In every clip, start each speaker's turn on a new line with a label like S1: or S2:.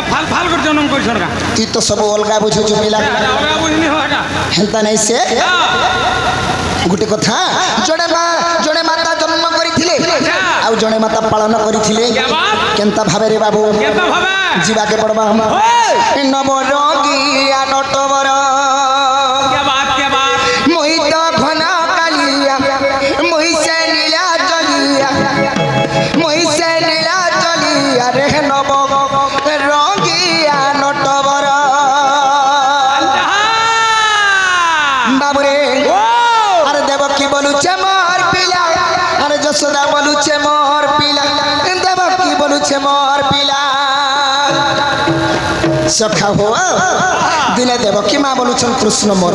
S1: फाल फाल कर जन्म कर सरका
S2: तू तो सब अलगा बुझु पिला
S1: अलगा बुझनी हो हटा
S2: हेंता नहीं से गुटे कथा जड़े माता जन्म करिथिले आ जड़े माता पालन करिथिले केनता भाबे रे बाबू
S1: केनता भाबे
S2: जीवा के पड़बा हम नव रोगिया नटवर
S1: क्या बात
S2: मोहित घन कालिया मोहि से नीला जलिया मोहि से नीला जलिया रे नव रोगिया नटवर बाबू रे अरे देवकी बोलुचे मोर पिला अरे यशोदा बोलुचे मोर पिला देवकी बोलुचे मोर पिला सखा हो दिने देवकी माँ बोलुछन कृष्ण मोर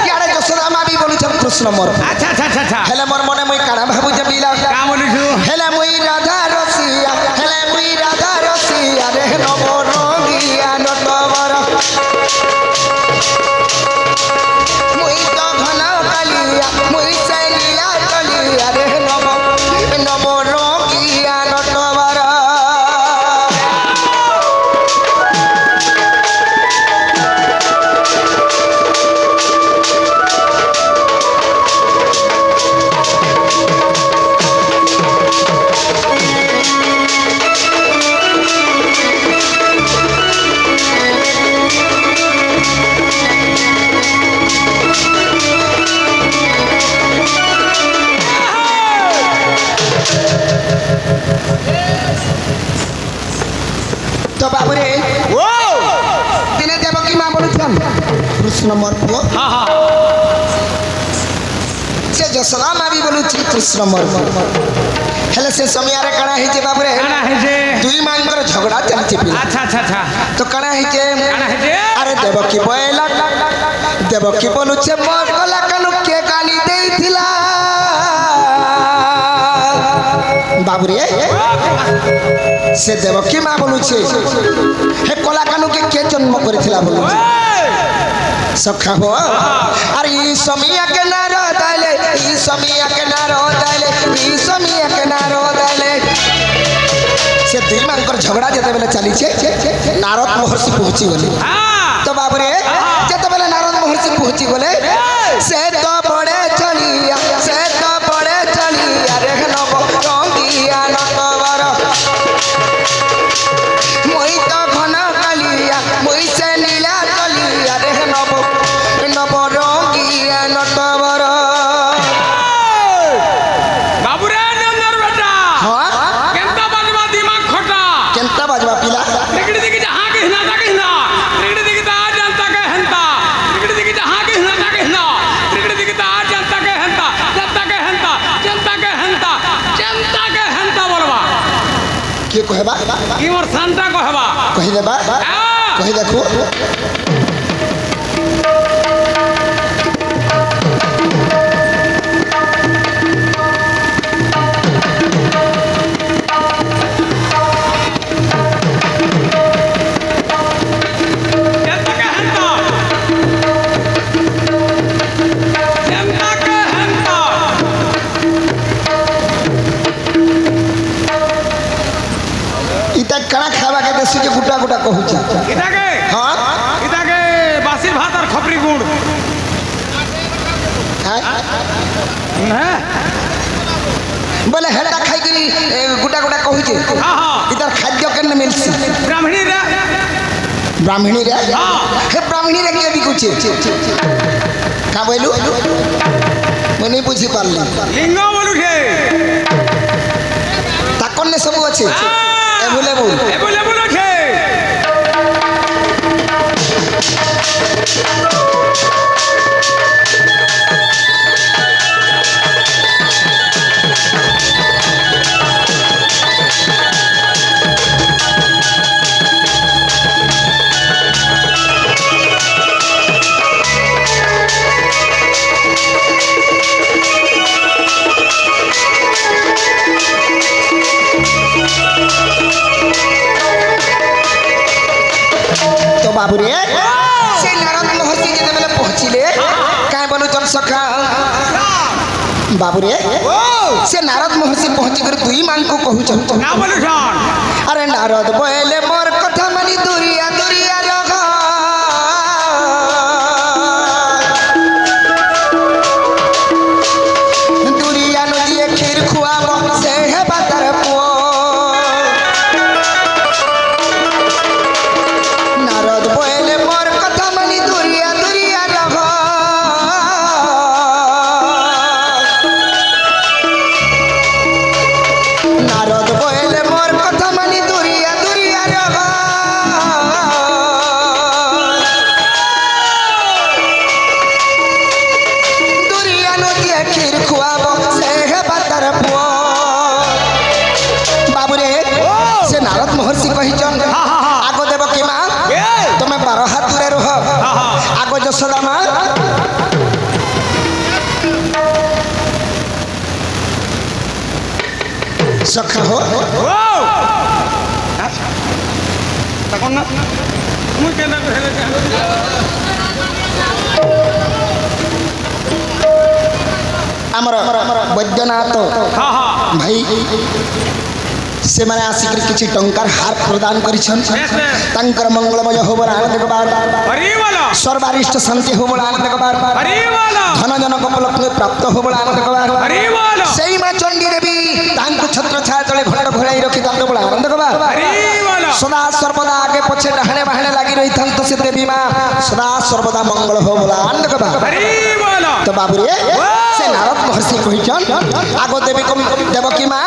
S2: यारे यशोदा माँ भी बोलुछन कृष्ण मोर
S1: अच्छा अच्छा अच्छा
S2: हेले मोर मने मुई काना भाबु जे पिला
S1: का बोलुछु
S2: हेले मुई राधा रसिया रे नव रोगिया नटवर मुई तो घन कालिया मुई से नीला जलिया रे नव रोगिया नटवर तो बाबू रे दिने देवकी माँ बोलुछन कृष्ण मोर पुओ
S1: हां हां
S2: से यशोदा माँ भी बोलुछि कृष्ण मोर हेले से समय रे कणा हे जे बाबू रे
S1: काना है जे
S2: दुई मांकर झगड़ा चलछि पिला
S1: अच्छा अच्छा अच्छा
S2: तो कणा हे जे अरे देवकी बोला देवकी बोलुछे मोर गला कानु के गाली देइथिला बाबू रे से देवकी माँ बोलुछे हे कला कानु के जन्म करिथिला बोलुछे सखा हो अरे ई समिया के नारो दाले ई समिया के नारो दाले ई समिया के नारो दाले से दुई मांकर झगड़ा जेते बेले चली छे नारद महर्षि पहुंची गले तो बाबू रे जेते बेले नारद महर्षि पहुंची गले से तो बड़े चलिया रे नव रंगिया नटवर मोहि तो घन कालिया मोहि से नीला जलिया रे नव रंगिया नटवर
S1: बाबू रे नंदर बेटा
S2: हां
S1: केनता बाजवा दिमाग खोटा
S2: केनता बाजवा पिला
S1: टिकड़ी दिखी जहां के हिना ता के हिना टिकड़ी दिखी ता जनता के हंता टिकड़ी दिखी जहां के हिना ता के हिना टिकड़ी दिखी ता जनता के हंता जनता के हंता जनता के हंता जनता के हंता बोलबा
S2: के कहबा
S1: ई मोर संता कहबा
S2: कहि देबा कहि देखो
S1: जनता के हंता जनता के हंता
S2: इता कणा खावा के देसी के गुटा गुटा कहूछ
S1: इता के
S2: हां
S1: बासी भात और खपरी गुड़ हैं
S2: बोले हेडा खाई के गुटा गुटा कहूछ
S1: हां हां
S2: इधर खाद्य केन मिलसी
S1: ब्राह्मणी रे
S2: ब्राह्मणी रे हे ब्राह्मणी रे के भी कुछ का बोलू मने बुझी पारली
S1: लिंग बोलू छे
S2: ताकन ने सब अछि अवेलेबल
S1: छे
S2: बाबू रे से नारद महर्षि जेते बेले पहुंचिले काहे बोलु जन सखा बाबू रे से नारद महर्षि पहुंची कर दुई मां को कहू छ
S1: ना बोलु छन
S2: अरे नारद बोले मोर कथा मानी
S1: তখন না মুই কেন হেলে
S2: আমার বৈদ্যনাথ
S1: হ্যাঁ হ্যাঁ
S2: ভাই ସେମାନେ ଆସିକରି କିଛି ଟଙ୍କାର ହାର ପ୍ରଦାନ କରିଛନ୍ତି ତାଙ୍କର ମଙ୍ଗଳମୟ ହବ ଆନନ୍ଦ କବାର
S1: হরি বলো
S2: ସର୍ବାରିଷ୍ଟ ଶାନ୍ତି ହବ ଆନନ୍ଦ କବାର
S1: হরি বলো
S2: ଧନ ଜନକ ଲକ୍ଷ୍ମୀ ପ୍ରାପ୍ତ ହବ ଆନନ୍ଦ କବାର
S1: হরি বলো
S2: ସେଇ ମା ଚଣ୍ଡୀ ଦେବୀ ତାଙ୍କୁ ଛତ୍ର ଛାୟା ତଳେ ଘଟ ଘୋଡ଼ାଇ ରଖିଥାନ୍ତ ବଳ ଆନନ୍ଦ କବାର
S1: হরি বলো
S2: ସଦା ସର୍ବଦା ଆଗେ ପଛେ ଡାହାଣେ ବାହାଣେ ଲାଗି ରହିଥାନ୍ତ ସେ ଦେବୀ ମା ସଦା ସର୍ବଦା ମଙ୍ଗଳ ହବ ବୋଲା ଆନନ୍ଦ କବାର
S1: হরি বলো
S2: ତ ବାବୁରେ ସେ ନାରଦ ମହର୍ଷି କହିଛନ୍ ଆଗ ଦେବକୀ ମା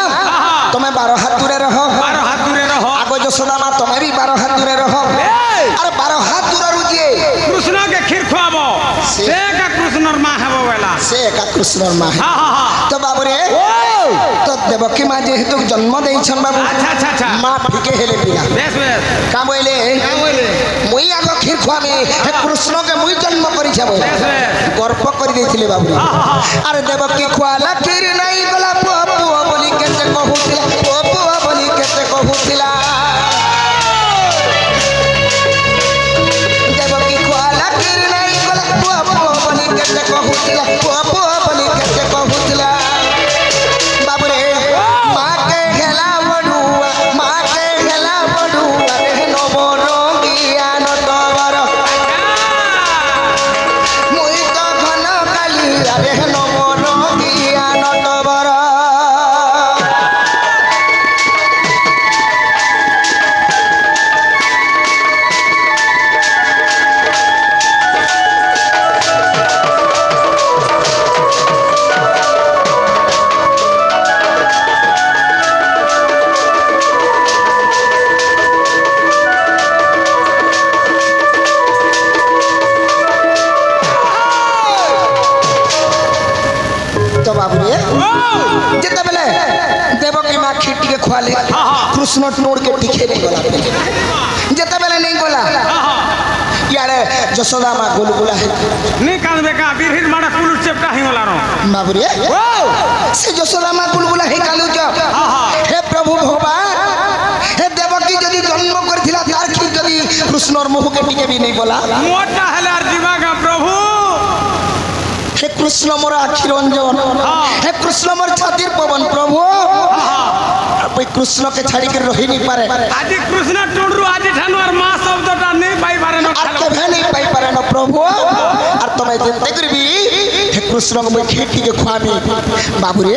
S2: ତମେ 12 ହାତ দূরে রহ
S1: বারো হাত দূরে রহ
S2: আগ যশোদা মা তুমি भी 12 হাত দূরে রহ আর 12 হাত দূরରୁ ଯିଏ
S1: কৃষ্ণকে ক্ষীর খুয়াব সে একা কৃষ্ণর মা হব বেলা
S2: সে একা কৃষ্ণর মা
S1: হ্যাঁ হ্যাঁ হ্যাঁ
S2: তো বাবুরে তো দেবকী মা যেহেতু জন্ম ଦେଇଛন বাবু
S1: আচ্ছা আচ্ছা আচ্ছা
S2: মা ফিকে হেলে পিলা
S1: বেশ বেশ
S2: কা বইলে মুই আগ ক্ষীর খুয়ামি হে কৃষ্ণকে মুই জন্ম করিছে বলে গর্ব করে দিয়েছিলে বাবু আর দেবকী খুয়ালা ক্ষীর নাই গলা পুয়া পুয়া বলি কেতে কহুছিলা পুয়া পুয়া বলি কেতে কহুছিলা দেবকী খুয়ালা ক্ষীর নাই গলা পুয়া পুয়া বলি কেতে কহুছিলা পুয়া পুয়া বলি কেতে কহুছিলা বাবুরে মাকে হেলা বড়ুয়া মাকে হেলা বড়ুয়া রে নবরঙ্গিয়া নটবর মুই তো ঘন কালিয়া রে নবরঙ্গিয়া নটবর তো বাবুরে যেতেবেলে দেবকী মা ক্ষীর টিকে খুয়ালে কৃষ্ণ টোড় কে টিকে নেই গলা যেতেবেলে নেই গলা ইয়ারে যশোদা মা গুলগুলা হে
S1: নি কাঁদবে কা বীরহির মাড়া কুলুর চেপটা হিমলার
S2: বাবুরে সে যশোদা মা গুলগুলা হে কাঁদুছ হে প্রভু ভগবান হে দেবকী যদি জন্ম করেছিল তার ক্ষীর যদি কৃষ্ণর মুখকে টিকে বি নেই গলা
S1: মোটা হেলে আর দিবাগা প্রভু
S2: হে কৃষ্ণ মোর আখি রঞ্জন হে কৃষ্ণ মোর ছাতির পবন প্রভু ওই কৃষ্ণকে ছাড়িকে রহি নি পারে
S1: আজি কৃষ্ণ টুড়রু আজি ঠানু আর মা শব্দটা নেই পাই পারে না
S2: আর কেভে নেই পাই পারে না প্রভু আর তুমি চিন্তা করবি হে কৃষ্ণ মই খেটিকে খুয়াবি বাবুরে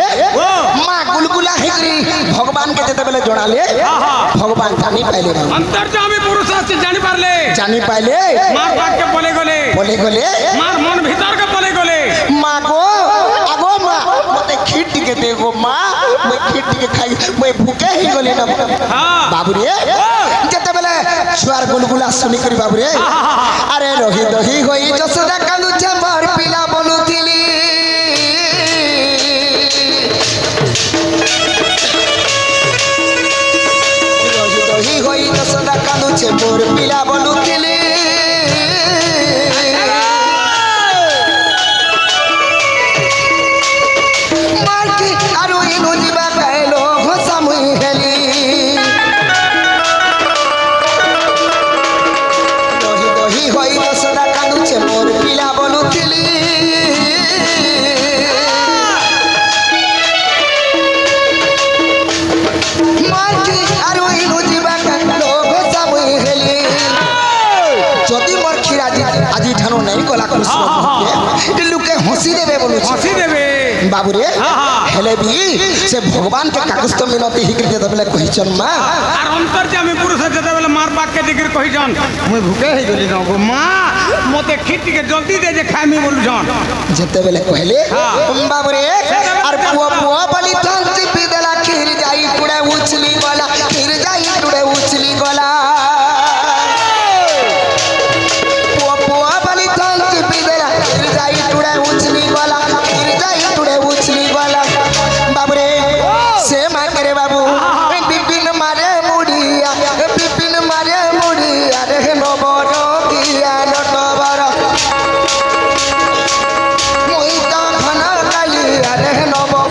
S2: মা গুলগুলা হেগরি ভগবান কে যেতেবেলে জଣାলে ভগবান জানি পাইলে না
S1: অন্তর্যামী পুরুষ আছে
S2: জানি পাইলে
S1: মার বাক্যে বলে গলে মার মন ভিতরকে বলে গলে
S2: মা গো আগো মা মতে ক্ষীর টিকে দে গো মা মই ক্ষীর টিকে খাই মই ভুকে হি গলি না বাবুরে যেতেবেলে ছুয়ার গুলগুলা শুনি করি বাবুরে আরে রহি দহি হই যশোদা কাঁদুছে মার পিলা বলুথিলি রহি দহি হই যশোদা কাঁদুছে মোর পিলা বলুথিলি আরো ইনু দিবা গাইলো ঘোষা মুই হেলি দহি দহি হই যশোদা কাঁদুছে মোর পিলা বলুথিলি মাটি আরো ইনু দিবা গাইলো ঘোষা মুই হেলি যদি মোর ক্ষীর আজি ঠানো নাই গলা কৃষ্ণ লোকে হসি দেবে বলুছে
S1: হসি দেবে
S2: বাবুরে হেলে বি সে ভগবান কে কাকুস্ত মিনতি হিকরি যেতেবেলে কহিছন মা
S1: আর অন্তর্যামী পুরুষ যেতেবেলে মার বাক্যে দিগির কহিছন মুই ভুকে হই গলি না গো মা মতে খিটিকে জলদি দে যে খাইমি বলছন
S2: যেতেবেলে কহিলে বাবুরে আর পুয়া পুয়া বলি থান চিপি দেলা ক্ষীর যাই টুড়ে উছলি গলা ক্ষীর যাই টুড়ে উছলি গলা পুয়া পুয়া বলি থান চিপি দেলা ক্ষীর যাই টুড়ে উছলি গলা ক্ষীর যাই টুড়ে উছলি গলা বাবুরে সে মা করে বাবু বিপিন মারে মুড়িয়া বিপিন মারে মুড়িয়া রে নবর গিয়া নটবর মুই তো ঘন কালিয়া রে নবর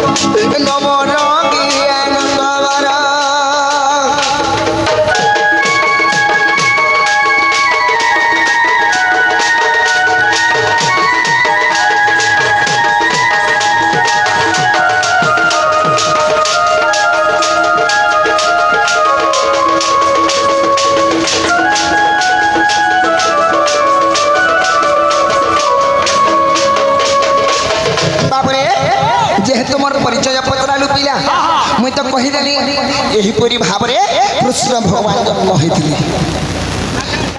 S2: যেহেতু মোর পরিচয় পচরালু পিলা মুই তো কহিদেলি এহিপরি ভাবে কৃষ্ণ ভগবান জন্ম হয়েছিল